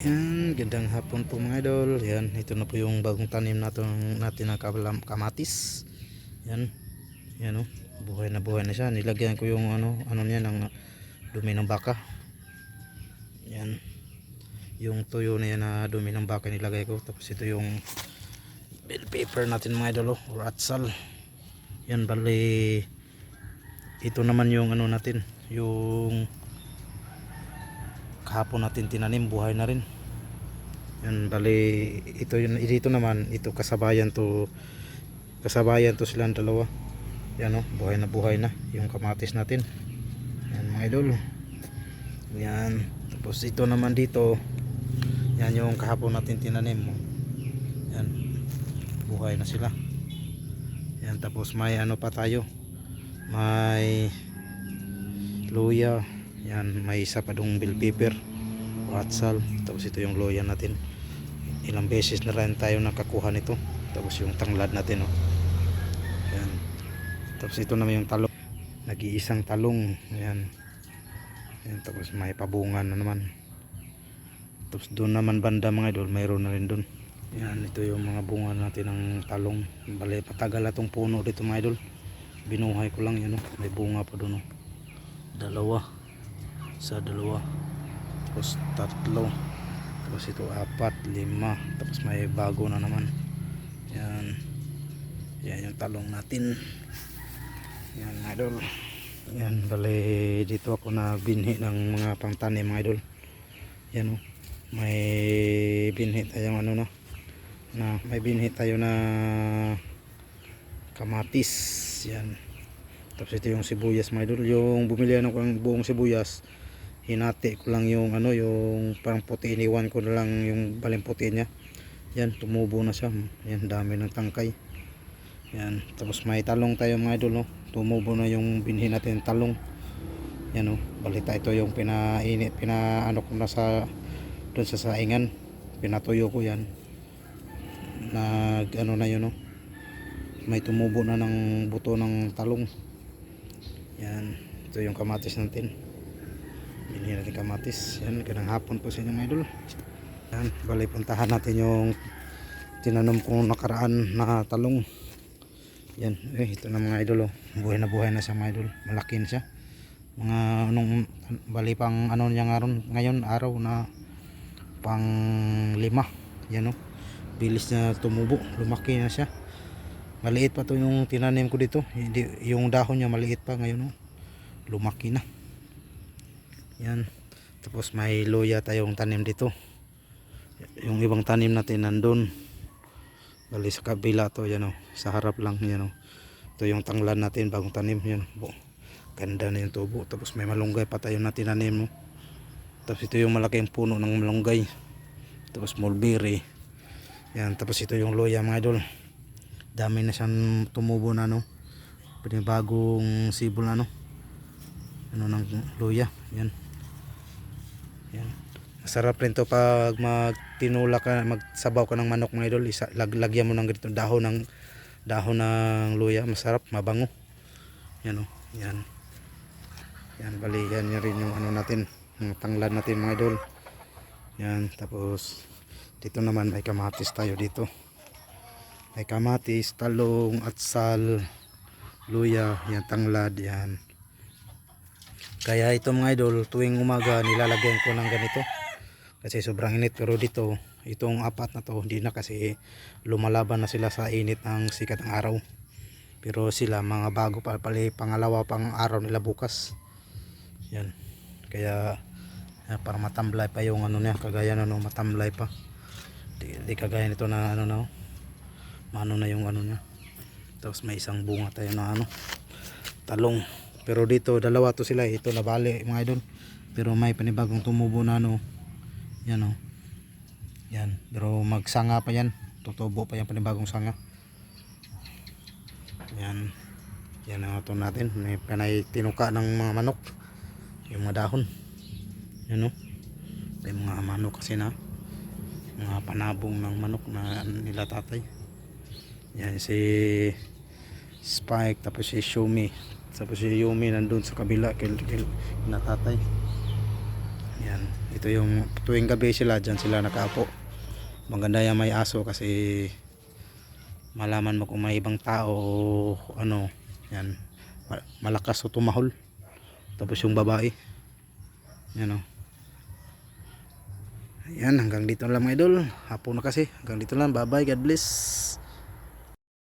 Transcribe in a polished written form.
Yan, gandang hapon po mga idol. Yan, ito na po yung bagong tanim natin na kamatis. Yan, yan oh, buhay na siya. Nilagyan ko yung ano niya ng dumi ng baka. Yan, yung tuyo na yan na dumi ng baka nilagay ko. Tapos ito yung bell paper natin mga idol or atsal. Yan, bali ito naman yung ano natin, yung kahapon natin tinanim, buhay na rin. Yan, bali ito yun, dito naman ito kasabayan to silang dalawa. Yan buhay na yung kamatis natin. Yan mga idol. Yan, tapos ito naman dito, yan yung kahapon natin tinanim. Yan, buhay na sila. Yan, tapos may ano pa tayo, may luya. Yan, may isa pa dong bell pepper, atsal. Tapos ito yung luya natin. Ilang beses na rin tayo nakakuha nito. Tapos yung tanglad natin yan. Tapos ito naman yung talong, nag-iisang talong. Yan. Yan, tapos may pabungan na naman. Tapos doon naman banda mga idol, mayroon na rin doon. Yan, ito yung mga bunga natin ng talong. Bali patagal na tong puno dito mga idol. Binuhay ko lang yan may bunga pa doon dalawa, tapos tatlo, tapos ito apat, lima, tapos may bago na naman. Yan, yan yung talong natin. Yan idol. Yan, bali dito ako na binhi ng mga pangtanim mga idol. Yan may binhi tayong may binhi tayo na kamatis. Yan, tapos ito yung sibuyas mga idol. Yung bumili ako ng buong sibuyas, hinati ko lang yung yung parang puti, iniwan ko na lang yung baling puti niya. Yan, tumubo na siya. Yan, dami ng tangkay. Yan, tapos may talong tayo mga idol tumubo na yung binhi natin talong. Yan balita ito yung pinaano ko na doon sa saingan, pinatuyo ko yan. Na yun may tumubo na ng buto ng talong. Yan, ito yung kamatis natin. Binili natin kamatis. Yan, ganang hapon po sa inyo mga idol. Yan, bali puntahan natin yung tinanom kong nakaraan na talong. Yan, ito na mga idol buhay na siya mga idol. Malaki na siya. Mga bali pang niya ngayon araw na pang 5. Yan bilis na tumubo, lumaki na siya. Maliit pa to yung tinanim ko dito. Hindi, yung dahon niya maliit pa, ngayon lumaki na. Yan, tapos may luya tayong tanim dito. Yung ibang tanim natin nandun, bali sa kabila to. Yan sa harap lang. Yan ito yung tanglad natin, bagong tanim. Yan ganda na yung tubo. Tapos may malunggay pa tayo na tinanim tapos ito yung malaking puno ng malunggay. Tapos mulberry. Yan, tapos ito yung luya mga idol. Dami na siyang tumubo na bagong sibol na ng luya. Yan, yan, masarap rin to pag magtinula ka, magsabaw ka ng manok mga idol. Lagyan mo ng ganito dahon ng luya, masarap, mabango. Yan yan, yan, bali yan rin yung natin, yung tanglad natin mga idol. Yan, tapos dito naman may kamatis tayo dito. May kamatis, talong, atsal, luya, yan, tanglad. Yan, kaya ito mga idol, tuwing umaga nilalagyan ko ng ganito kasi sobrang init. Pero dito, itong apat na to hindi na, kasi lumalaban na sila sa init ng sikat ng araw. Pero sila mga bago pa pala, pangalawa pang araw nila bukas. Yan, kaya para matamblay pa yung niya, kagaya matamblay pa. Di kagaya nito na na yung niya. Tapos may isang bunga tayo na talong. Pero dito dalawa to sila, ito nabali mga idol. Pero may panibagong tumubo na yan yan, pero magsanga pa yan, tutubo pa yan, panibagong sanga. Yan, yan ito natin. May panay tinuka ng mga manok, yung mga dahon. Yan may mga manok kasi mga panabong ng manok na nila tatay. Yan si Spike, tapos si Shumi, tapos si Yumi nandun sa kabila kay natatay. Yan. Ito yung tuwing gabi sila, dyan sila nakaupo. Maganda yung may aso kasi malaman mo kung may ibang tao o ano. Yan, malakas o tumahol. Tapos yung babae, yan o. Ayan, hanggang dito lang mga idol. Hapon na kasi. Hanggang dito lang. Bye bye. God bless.